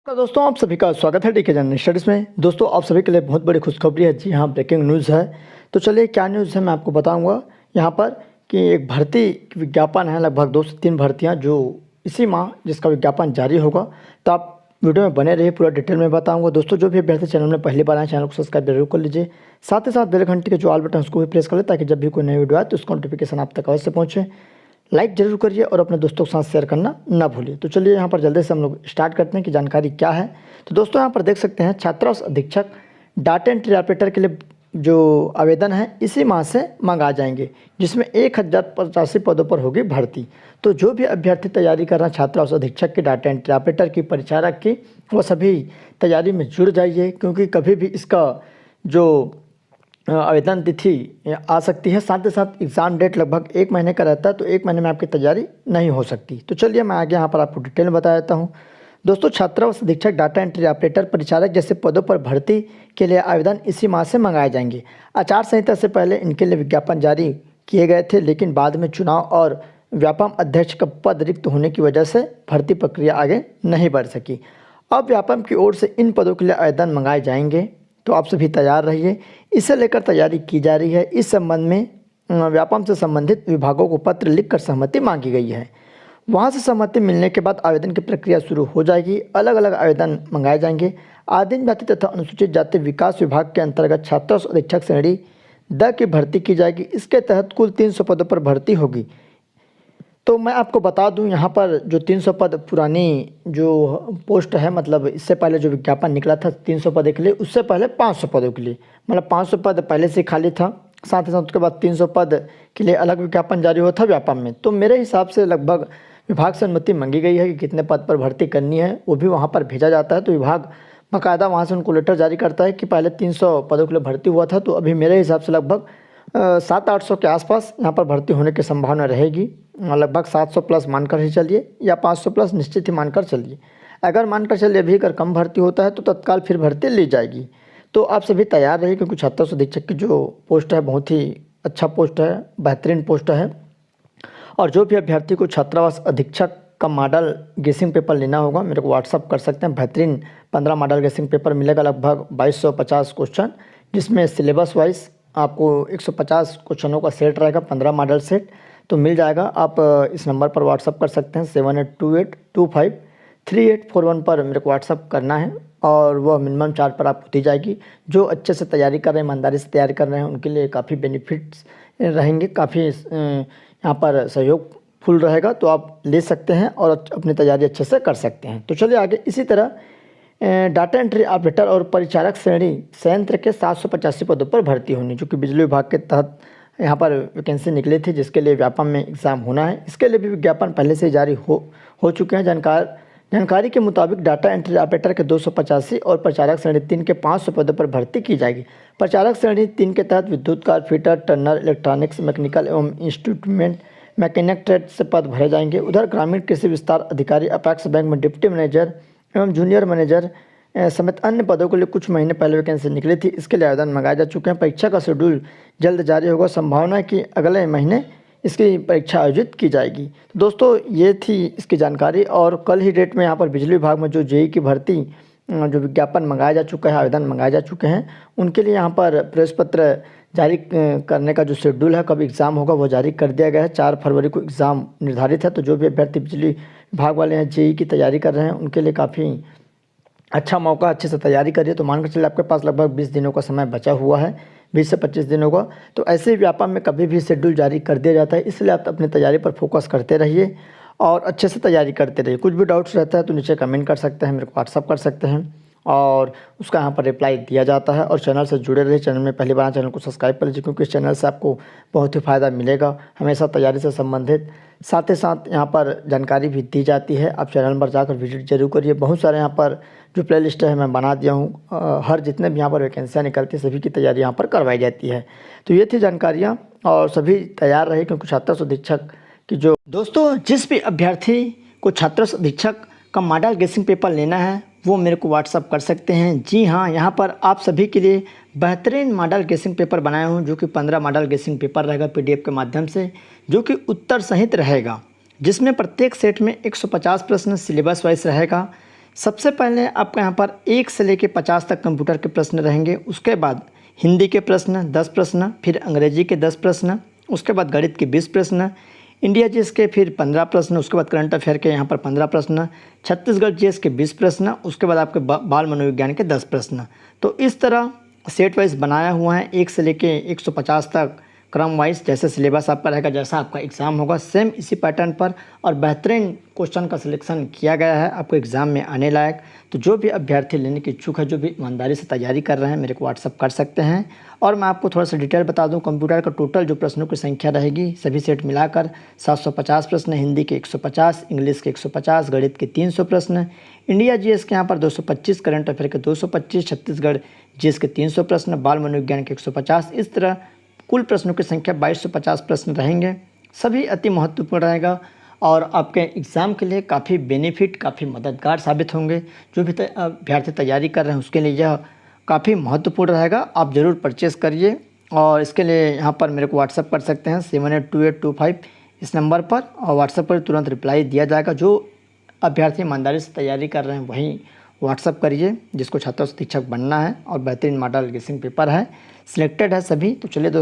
तो दोस्तों आप सभी का स्वागत है डीके जनरल स्टडीज़ में। दोस्तों आप सभी के लिए बहुत बड़ी खुशखबरी है। जी हाँ, ब्रेकिंग न्यूज़ है। तो चलिए क्या न्यूज़ है मैं आपको बताऊंगा यहाँ पर कि एक भर्ती विज्ञापन है, लगभग 2 से 3 भर्तियाँ जो इसी माह जिसका विज्ञापन जारी होगा। तो आप वीडियो में बने रहिए, पूरा डिटेल में बताऊँगा। दोस्तों जो भी अभ्यर्थी चैनल में पहली बार आए चैनल को सब्सक्राइब जरूर कर लीजिए, साथ ही साथ बेल घंटी के जो ऑल बटन उसको भी प्रेस कर ले ताकि जब भी कोई नई वीडियो आए तो उसका नोटिफिकेशन आप तक अवश्य पहुँचे। लाइक जरूर करिए और अपने दोस्तों के साथ शेयर करना ना भूलिए। तो चलिए यहाँ पर जल्दी से हम लोग स्टार्ट करते हैं कि जानकारी क्या है। तो दोस्तों यहाँ पर देख सकते हैं छात्रावास अधीक्षक डाटा एंट्री ऑपरेटर के लिए जो आवेदन है इसी माह से मंगा जाएंगे, जिसमें 1085 पदों पर होगी भर्ती। तो जो भी अभ्यर्थी तैयारी कर रहे हैं छात्रावास अधीक्षक की, डाटा एंट्री ऑपरेटर की, परिचारक की, वो सभी तैयारी में जुड़ जाइए, क्योंकि कभी भी इसका जो आवेदन तिथि आ सकती है। साथ ही साथ एग्ज़ाम डेट लगभग 1 महीने का रहता है, तो 1 महीने में आपकी तैयारी नहीं हो सकती। तो चलिए मैं आगे यहाँ पर आपको डिटेल में बता देता हूँ। दोस्तों छात्रावास अधीक्षक, डाटा एंट्री ऑपरेटर, परिचारक जैसे पदों पर भर्ती के लिए आवेदन इसी माह से मंगाए जाएंगे। आचार संहिता से पहले इनके लिए विज्ञापन जारी किए गए थे, लेकिन बाद में चुनाव और व्यापम अध्यक्ष का पद रिक्त होने की वजह से भर्ती प्रक्रिया आगे नहीं बढ़ सकी। अब व्यापम की ओर से इन पदों के लिए आवेदन मंगाए जाएंगे, तो आप सभी तैयार रहिए। इसे लेकर तैयारी की जा रही है। इस संबंध में व्यापम से संबंधित विभागों को पत्र लिखकर सहमति मांगी गई है। वहां से सहमति मिलने के बाद आवेदन की प्रक्रिया शुरू हो जाएगी। अलग अलग आवेदन मंगाए जाएंगे। आदिम जाति तथा अनुसूचित जाति विकास विभाग के अंतर्गत छात्रावास अधीक्षक श्रेणी द की भर्ती की जाएगी। इसके तहत कुल 300 पदों पर भर्ती होगी। तो मैं आपको बता दूं यहाँ पर जो 300 पद पुरानी जो पोस्ट है, मतलब इससे पहले जो विज्ञापन निकला था 300 पद के लिए, उससे पहले 500 पदों के लिए, मतलब 500 पद पहले से खाली था। साथ ही साथ उसके बाद 300 पद के लिए अलग विज्ञापन जारी हुआ था व्यापम में। तो मेरे हिसाब से लगभग विभाग से अनुमति मांगी गई है कि कितने पद पर भर्ती करनी है, वो भी वहाँ पर भेजा जाता है। तो विभाग बाकायदा वहाँ से उनको लेटर जारी करता है कि पहले 300 पदों के लिए भर्ती हुआ था, तो अभी मेरे हिसाब से लगभग 700-800 के आसपास यहाँ पर भर्ती होने की संभावना रहेगी। लगभग 700 प्लस मानकर ही चलिए, या 500 प्लस निश्चित ही मानकर चलिए। अगर मानकर चलिए अभी अगर कम भर्ती होता है तो तत्काल फिर भर्ती ली जाएगी। तो आप सभी तैयार रहिए, क्योंकि छात्रावास अधीक्षक की जो पोस्ट है बहुत ही अच्छा पोस्ट है, बेहतरीन पोस्ट है। और जो भी अभ्यर्थी को छात्रावास अधीक्षक का मॉडल गेसिंग पेपर लेना होगा, मेरे को व्हाट्सअप कर सकते हैं। बेहतरीन 15 मॉडल गेसिंग पेपर मिलेगा, लगभग 2250 क्वेश्चन, जिसमें सिलेबस वाइज आपको 150 क्वेश्चनों का सेट रहेगा, 15 मॉडल सेट तो मिल जाएगा। आप इस नंबर पर व्हाट्सअप कर सकते हैं, 7828253841 पर मेरे को व्हाट्सअप करना है, और वह मिनिमम चार्ज पर आपको दी जाएगी। जो अच्छे से तैयारी कर रहे हैं, ईमानदारी से तैयारी कर रहे हैं, उनके लिए काफ़ी बेनिफिट्स रहेंगे, काफ़ी यहाँ पर सहयोग फुल रहेगा। तो आप ले सकते हैं और अपनी तैयारी अच्छे से कर सकते हैं। तो चलिए आगे। इसी तरह डाटा एंट्री ऑपरेटर और परिचारक श्रेणी संयंत्र के 785 पदों पर भर्ती होनी, जो कि बिजली विभाग के तहत यहाँ पर वैकेंसी निकली थी, जिसके लिए व्यापम में एग्ज़ाम होना है। इसके लिए भी विज्ञापन पहले से जारी हो चुके हैं। जानकारी के मुताबिक डाटा एंट्री ऑपरेटर के 285 और प्रचारक श्रेणी 3 के 500 पदों पर भर्ती की जाएगी। प्रचारक श्रेणी 3 के तहत विद्युत car, fitter, Turner, electronics, mechanical एवं इंस्ट्रूमेंट मैकेनिक ट्रेड से पद भरे जाएंगे। उधर ग्रामीण कृषि विस्तार अधिकारी, अपेक्स बैंक में डिप्टी मैनेजर एवं जूनियर मैनेजर समेत अन्य पदों के लिए कुछ महीने पहले वैकेंसी निकली थी। इसके लिए आवेदन मंगाए जा चुके हैं। परीक्षा का शेड्यूल जल्द जारी होगा। संभावना है कि अगले महीने इसकी परीक्षा आयोजित की जाएगी। तो दोस्तों ये थी इसकी जानकारी। और कल ही डेट में यहाँ पर बिजली विभाग में जो जेई की भर्ती जो विज्ञापन मंगाया जा चुका है, आवेदन मंगाए जा चुके हैं, उनके लिए यहाँ पर प्रेस पत्र जारी करने का जो शेड्यूल है, कब एग्ज़ाम होगा वो जारी कर दिया गया है। 4 फरवरी को एग्ज़ाम निर्धारित है। तो जो भी अभ्यर्थी बिजली विभाग वाले हैं, जेई की तैयारी कर रहे हैं, उनके लिए काफ़ी अच्छा मौका, अच्छे से तैयारी करिए। तो मानकर चलिए आपके पास लगभग 20 दिनों का समय बचा हुआ है, 20 से 25 दिनों का। तो ऐसे व्यापम में कभी भी शेड्यूल जारी कर दिया जाता है, इसलिए आप अपनी तैयारी पर फोकस करते रहिए और अच्छे से तैयारी करते रहिए। कुछ भी डाउट्स रहता है तो नीचे कमेंट कर सकते हैं, मेरे को व्हाट्सअप कर सकते हैं, और उसका यहाँ पर रिप्लाई दिया जाता है। और चैनल से जुड़े रहिए। चैनल में पहली बार चैनल को सब्सक्राइब कर लीजिए, क्योंकि इस चैनल से आपको बहुत ही फ़ायदा मिलेगा, हमेशा तैयारी से संबंधित। साथ ही साथ यहाँ पर जानकारी भी दी जाती है। आप चैनल पर जाकर विजिट जरूर करिए। बहुत सारे यहाँ पर जो प्ले लिस्ट है मैं बना दिया हूँ। हर जितने भी यहाँ पर वैकेंसियाँ निकलती है, सभी की तैयारी यहाँ पर करवाई जाती है। तो ये थी जानकारियाँ, और सभी तैयार रहे, क्योंकि छात्रावास अधीक्षक की जो दोस्तों जिस भी अभ्यर्थी को छात्रावास अधीक्षक का मॉडल गेसिंग पेपर लेना है, वो मेरे को व्हाट्सअप कर सकते हैं। जी हाँ, यहाँ पर आप सभी के लिए बेहतरीन मॉडल गेसिंग पेपर बनाया हूँ, जो कि 15 मॉडल गेसिंग पेपर रहेगा PDF के माध्यम से, जो कि उत्तर सहित रहेगा, जिसमें प्रत्येक सेट में 150 प्रश्न सिलेबस वाइज रहेगा। सबसे पहले आपका यहाँ पर 1 से लेकर 50 तक कंप्यूटर के प्रश्न रहेंगे। उसके बाद हिंदी के प्रश्न 10 प्रश्न, फिर अंग्रेजी के 10 प्रश्न, उसके बाद गणित के 20 प्रश्न, इंडिया जीएस के फिर 15 प्रश्न, उसके बाद करंट अफेयर के यहाँ पर 15 प्रश्न, छत्तीसगढ़ जीएस के 20 प्रश्न, उसके बाद आपके बाल मनोविज्ञान के 10 प्रश्न। तो इस तरह सेट वाइज बनाया हुआ है 1 से लेके 150 तक क्रम वाइज। जैसे सिलेबस आपका रहेगा, जैसा आपका एग्ज़ाम होगा सेम इसी पैटर्न पर और बेहतरीन क्वेश्चन का सिलेक्शन किया गया है आपको एग्ज़ाम में आने लायक। तो जो भी अभ्यर्थी लेने की इच्छुक है, जो भी ईमानदारी से तैयारी कर रहे हैं, मेरे को व्हाट्सअप कर सकते हैं। और मैं आपको थोड़ा सा डिटेल बता दूं, कंप्यूटर का टोटल जो प्रश्नों की संख्या रहेगी सभी सेट मिलाकर 750 प्रश्न, हिंदी के 150, इंग्लिश के 150, गणित के 300 प्रश्न, इंडिया जीएस के यहाँ पर 225, करंट अफेयर के 225, छत्तीसगढ़ जीएस के 300 प्रश्न, बाल मनोविज्ञान के 150। इस तरह कुल प्रश्नों की संख्या 2250 प्रश्न रहेंगे। सभी अति महत्वपूर्ण रहेगा और आपके एग्ज़ाम के लिए काफ़ी बेनिफिट, काफ़ी मददगार साबित होंगे। जो भी अभ्यर्थी तैयारी कर रहे हैं उसके लिए यह काफ़ी महत्वपूर्ण रहेगा। आप ज़रूर परचेज़ करिए और इसके लिए यहाँ पर मेरे को व्हाट्सअप कर सकते हैं 782825 इस नंबर पर, और व्हाट्सअप पर तुरंत रिप्लाई दिया जाएगा। जो अभ्यर्थी ईमानदारी से तैयारी कर रहे हैं वहीं व्हाट्सअप करिए, जिसको छात्र शिक्षक बनना है और बेहतरीन मॉडल गेसिंग पेपर है, सिलेक्टेड है सभी। तो चलिए दोस्तों।